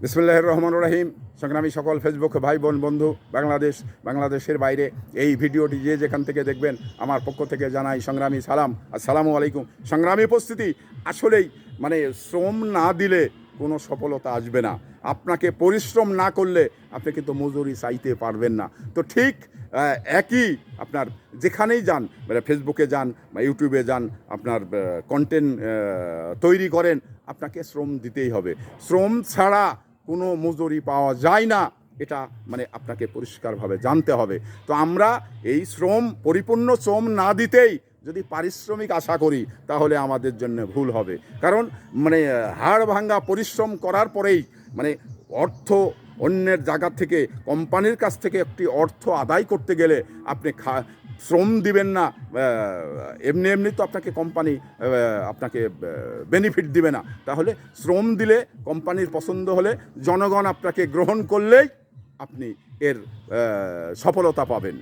বিসমিল্লাহির রহমানির রহিম। সংগ্রামী সকল ফেসবুক ভাই বোন বন্ধু, বাংলাদেশের বাইরে এই ভিডিওটি যে যেখান থেকে দেখবেন, আমার পক্ষ থেকে জানাই সংগ্রামী সালাম, আসসালামু আলাইকুম। সংগ্রামী উপস্থিতি, আসলেই শ্রম না দিলে কোনো সফলতা আসবে না। আপনাকে পরিশ্রম না করলে আপনি কিন্তু মজুরি চাইতে পারবেন না। তো ঠিক একই আপনার যেখানেই যান, ফেসবুকে যান বা ইউটিউবে যান, আপনার কন্টেন্ট তৈরি করেন, আপনাকে শ্রম দিতেই হবে। শ্রম ছাড়া কোনো মজুরি পাওয়া যায় না, এটা আপনাকে পরিষ্কারভাবে জানতে হবে। তো আমরা এই পরিপূর্ণ শ্রম না দিতেই যদি পারিশ্রমিক আশা করি, তাহলে আমাদের জন্য ভুল হবে। কারণ হাড় ভাঙ্গা পরিশ্রম করার পরেই অর্থ অন্যের জায়গা থেকে, কোম্পানির কাছ থেকে একটি অর্থ আদায় করতে গেলে আপনি শ্রম দিবেন না, এমনি এমনি তো আপনাকে কোম্পানি আপনাকে বেনিফিট দিবে না। তাহলে শ্রম দিলে, কোম্পানির পছন্দ হলে, জনগণ আপনাকে গ্রহণ করলেই আপনি এর সফলতা পাবেন।